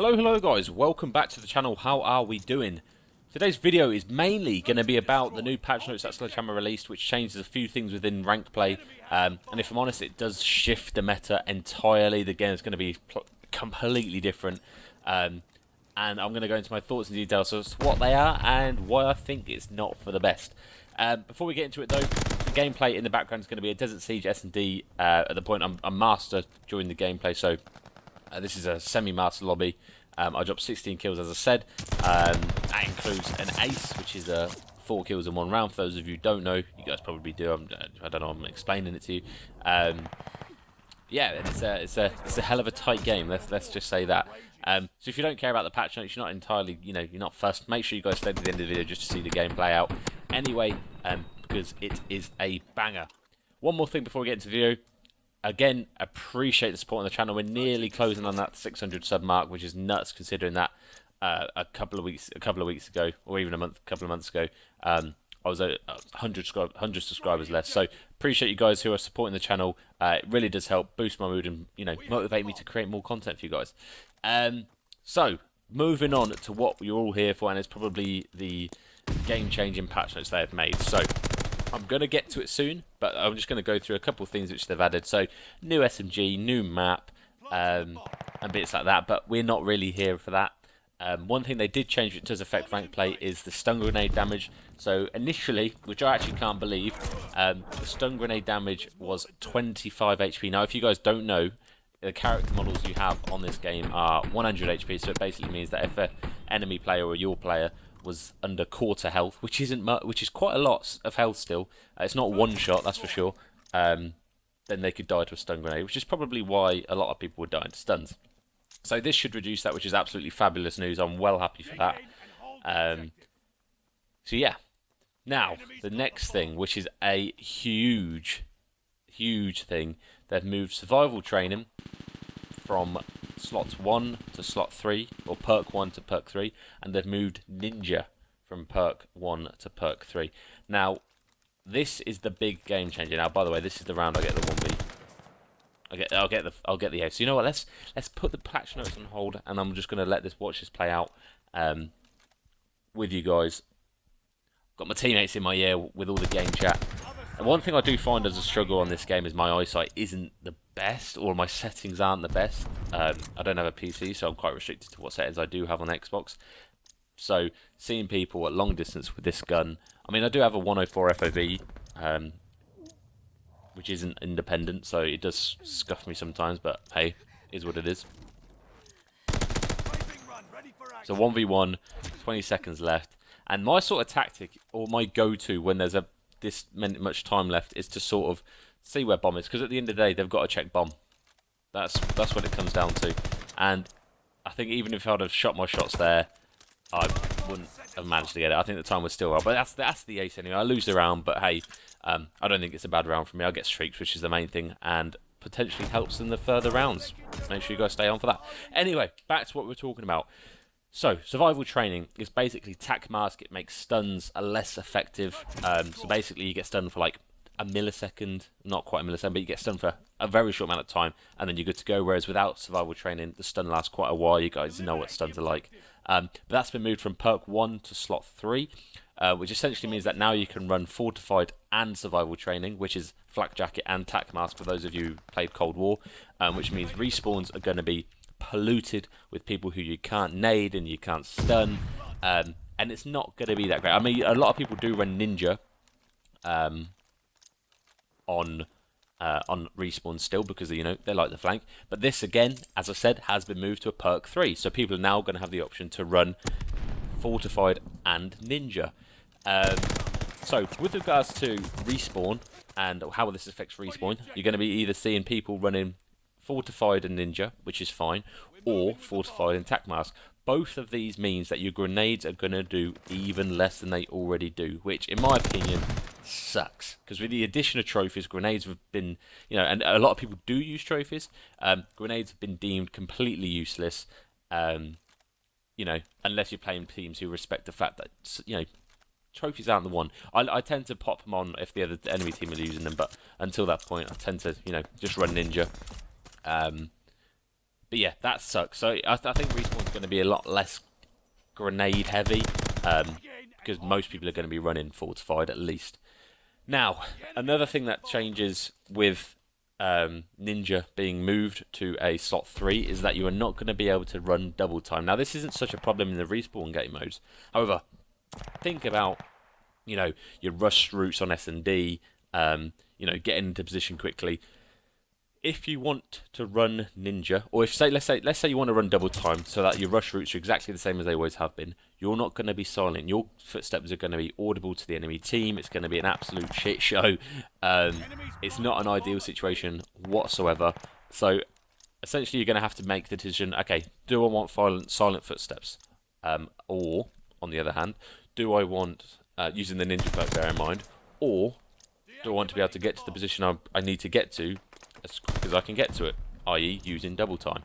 Hello guys, welcome back to the channel. How are we doing? Today's video is mainly going to be about the new patch notes that Sledgehammer released, which changes a few things within ranked play, and if I'm honest, it does shift the meta entirely. The game is going to be completely different, and I'm going to go into my thoughts and details as to what they are and why I think it's not for the best. Before we get into it though, the gameplay in the background is going to be a Desert Siege SND. At the point I'm master during the gameplay, so this is a semi-master lobby. I dropped 16 kills, as I said. That includes an ace, which is 4 kills in 1 round. For those of you who don't know, you guys probably do. I don't know. I'm explaining it to you. Yeah, it's a hell of a tight game. Let's just say that. So if you don't care about the patch notes, you're not entirely, you're not fussed. Make sure you guys stay to the end of the video just to see the game play out. Anyway, because it is a banger. One more thing before we get into the video. Again, appreciate the support on the channel. We're nearly closing on that 600 sub mark, which is nuts considering that a couple of weeks ago, or even a couple of months ago, I was at 100 subscribers less. So appreciate you guys who are supporting the channel. It really does help boost my mood and motivate me to create more content for you guys. So moving on to what you're all here for, and it's probably the game-changing patch notes they have made. So I'm going to get to it soon, but I'm just going to go through a couple of things which they've added. So, new SMG, new map, and bits like that, but we're not really here for that. One thing they did change which does affect rank play is the stun grenade damage. So, initially, which I actually can't believe, the stun grenade damage was 25 HP. Now, if you guys don't know, the character models you have on this game are 100 HP, so it basically means that if an enemy player or your player was under quarter health, which isn't much, which is quite a lot of health still. It's not one shot, that's for sure. Then they could die to a stun grenade, which is probably why a lot of people would die to stuns. So this should reduce that, which is absolutely fabulous news. I'm well happy for that. So yeah, now the next thing, which is a huge thing, they've moved survival training from slot 1 to slot 3, or perk 1 to perk 3, and they've moved ninja from perk 1 to perk 3. Now, this is the big game changer. Now, by the way, this is the round I get the 1v. I'll get the ace. So you know what? Let's put the patch notes on hold, and I'm just gonna watch this play out with you guys. Got my teammates in my ear with all the game chat. And one thing I do find as a struggle on this game is my eyesight isn't the best, or my settings aren't the best. I don't have a PC, so I'm quite restricted to what settings I do have on Xbox. So seeing people at long distance with this gun, I mean, I do have a 104 FOV, which isn't independent, so it does scuff me sometimes, but hey, is what it is. So 1v1, 20 seconds left, and my sort of tactic, or my go-to when there's this much time left, is to sort of see where bomb is, because at the end of the day they've got to check bomb. That's what it comes down to. And I think even if I'd have shot my shots there, I wouldn't have managed to get it. I think the time was still right, but that's the ace anyway. I lose the round, but hey, I don't think it's a bad round for me. I get streaks, which is the main thing, and potentially helps in the further rounds. Make sure you guys stay on for that. Anyway, back to what we're talking about. So, survival training is basically tac mask. It makes stuns less effective. So basically you get stunned for like a millisecond, not quite a millisecond, but you get stunned for a very short amount of time, and then you're good to go. Whereas without survival training, the stun lasts quite a while. You guys know what stuns are like. But that's been moved from perk 1 to slot 3, which essentially means that now you can run fortified and survival training, which is flak jacket and tac mask for those of you who played Cold War, which means respawns are going to be polluted with people who you can't nade and you can't stun, and it's not going to be that great. I mean, a lot of people do run ninja on respawn still, because they like the flank, but this again, as I said, has been moved to a perk 3, so people are now going to have the option to run fortified and ninja. So with regards to respawn and how this affects respawn, you're going to be either seeing people running fortified and ninja, which is fine, or fortified and tac mask. Both of these means that your grenades are going to do even less than they already do, which in my opinion sucks, because with the addition of trophies, grenades have been, and a lot of people do use trophies, grenades have been deemed completely useless, unless you're playing teams who respect the fact that, trophies aren't the one. I tend to pop them on if the other enemy team are using them, but until that point I tend to, just run ninja. But yeah, that sucks. So I think respawn's going to be a lot less grenade heavy, because most people are going to be running fortified at least. Now, another thing that changes with Ninja being moved to a slot 3 is that you are not going to be able to run double time. Now, this isn't such a problem in the respawn game modes. However, think about, you know, your rush routes on SND, you know, getting into position quickly. If you want to run Ninja, or if let's say you want to run double time so that your rush routes are exactly the same as they always have been, you're not going to be silent. Your footsteps are going to be audible to the enemy team. It's going to be an absolute shit show. It's not an ideal situation whatsoever. So essentially, you're going to have to make the decision. Okay, do I want silent footsteps, or on the other hand, do I want using the Ninja perk, bear in mind, or do I want to be able to get to the position I need to get to as quick as I can get to it, i.e. using double time.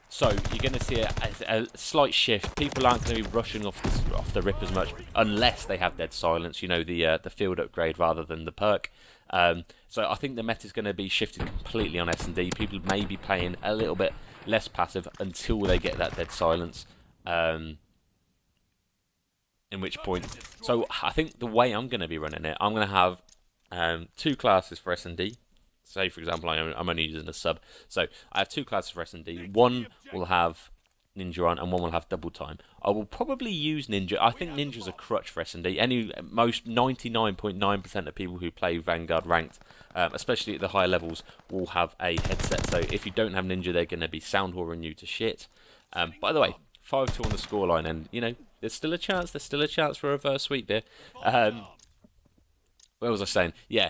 So you're going to see a slight shift. People aren't going to be rushing off the rip as much unless they have dead silence, you know, the field upgrade rather than the perk. So I think the meta is going to be shifted completely on S&D. People may be playing a little bit less passive until they get that dead silence. In which point, so I think the way I'm going to be running it, I'm going to have 2 classes for S&D. Say, for example, I'm only using a sub. So I have 2 classes for S&D. One will have Ninja on, and one will have double time. I will probably use Ninja. I think Ninja's a crutch for S&D. Most 99.9% of people who play Vanguard ranked, especially at the higher levels, will have a headset. So if you don't have Ninja, they're going to be sound whoring you to shit. By the way, 5-2 on the scoreline, and you know there's still a chance. There's still a chance for a reverse sweep here. Where was I saying? Yeah.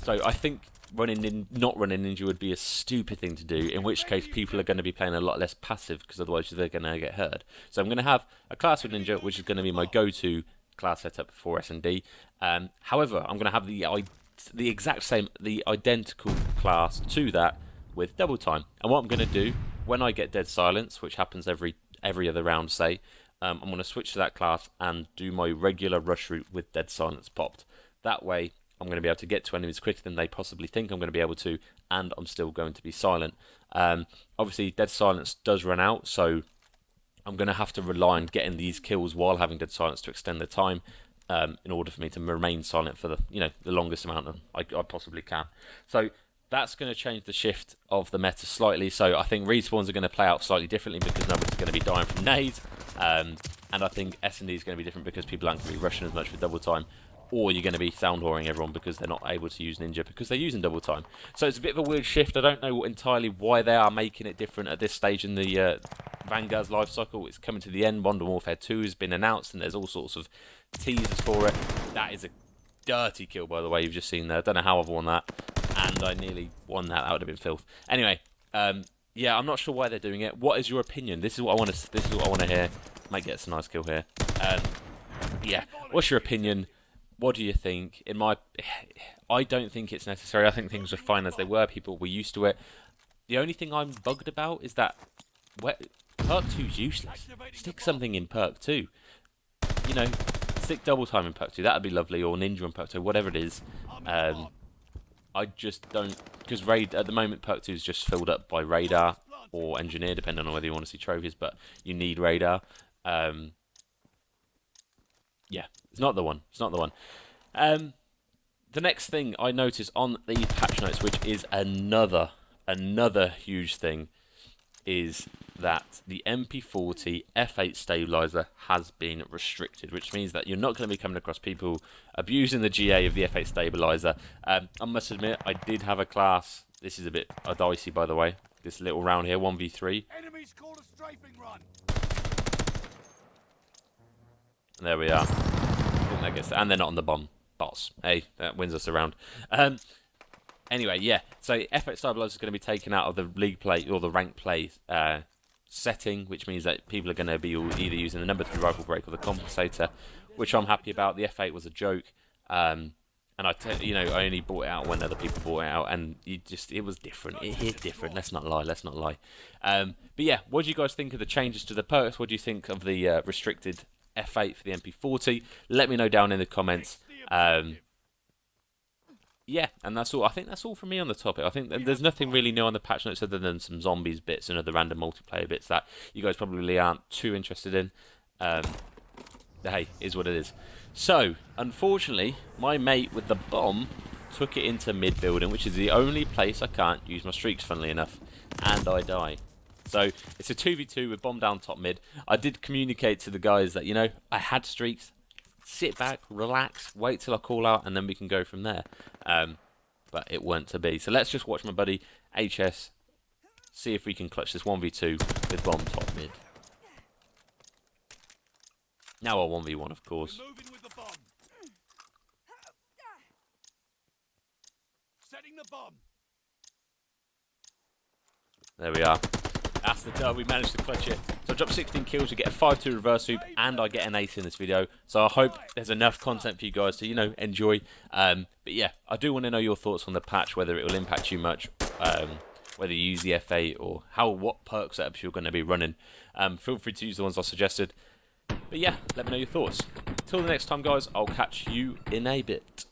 So I think not running Ninja would be a stupid thing to do, in which case people are going to be playing a lot less passive because otherwise they're going to get hurt. So I'm going to have a class with Ninja, which is going to be my go-to class setup for S&D. However, I'm going to have the exact same, the identical class to that with double time. And what I'm going to do when I get dead silence, which happens every other round, say, I'm going to switch to that class and do my regular rush route with dead silence popped. That way, I'm going to be able to get to enemies quicker than they possibly think I'm going to be able to, and I'm still going to be silent. Obviously, dead silence does run out, so I'm going to have to rely on getting these kills while having dead silence to extend the time, in order for me to remain silent for the longest amount I possibly can. So that's going to change the shift of the meta slightly. So I think respawns are going to play out slightly differently because nobody's going to be dying from nades, and I think S&D is going to be different because people aren't going to be rushing as much with double time. Or you're going to be sound whoring everyone because they're not able to use Ninja because they're using double time. So it's a bit of a weird shift. I don't know entirely why they are making it different at this stage in the Vanguard's life cycle. It's coming to the end. Modern Warfare 2 has been announced and there's all sorts of teasers for it. That is a dirty kill, by the way, you've just seen there. I don't know how I've won that. And I nearly won that. That would have been filth. Anyway, yeah, I'm not sure why they're doing it. What is your opinion? This is what I want to. This is what I want to hear. Might get a nice kill here. Yeah, what's your opinion? What do you think? I don't think it's necessary. I think things are fine as they were. People were used to it. The only thing I'm bugged about is that Perk 2's useless. Stick something in Perk 2. You know, stick double time in Perk 2. That would be lovely. Or Ninja in Perk 2. Whatever it is. I just don't... Because at the moment, Perk 2 is just filled up by Radar or Engineer, depending on whether you want to see trophies. But you need Radar. Yeah, it's not the one. It's not the one. The next thing I noticed on the patch notes, which is another huge thing, is that the MP40 F8 stabilizer has been restricted, which means that you're not going to be coming across people abusing the GA of the F8 stabilizer. I must admit, I did have a class. This is a bit dicey, by the way. This little round here, 1v3. Enemies call a strafing run. And there we are. I guess, and they're not on the bomb. Boss. Hey, that wins us around. Anyway, yeah. So F8 stabilizer is going to be taken out of the league play or the rank play setting, which means that people are going to be either using the number 3 rifle break or the compensator, which I'm happy about. The F8 was a joke, and I only bought it out when other people bought it out, and it was different. It hit different. Let's not lie. Let's not lie. But yeah, what do you guys think of the changes to the perks? What do you think of the restricted F8 for the MP40? Let me know down in the comments. yeah, and that's all. I think that's all from me on the topic. I think there's nothing really new on the patch notes other than some zombies bits and other random multiplayer bits that you guys probably aren't too interested in. Hey, is what it is. So, unfortunately, my mate with the bomb took it into mid building, which is the only place I can't use my streaks, funnily enough, and I die. So, it's a 2v2 with bomb down top mid. I did communicate to the guys that, you know, I had streaks. Sit back, relax, wait till I call out, and then we can go from there. But it weren't to be. So let's just watch my buddy HS see if we can clutch this 1v2 with bomb top mid. Now a 1v1, of course. We're moving with the bomb. Setting the bomb. There we are. That's the dub. We managed to clutch it. So I dropped 16 kills. We get a 5-2 reverse sweep, and I get an ace in this video. So I hope there's enough content for you guys to, you know, enjoy. But yeah, I do want to know your thoughts on the patch, whether it will impact you much, whether you use the F8 or what perk setups you're going to be running. Feel free to use the ones I suggested. But yeah, let me know your thoughts. Till the next time, guys, I'll catch you in a bit.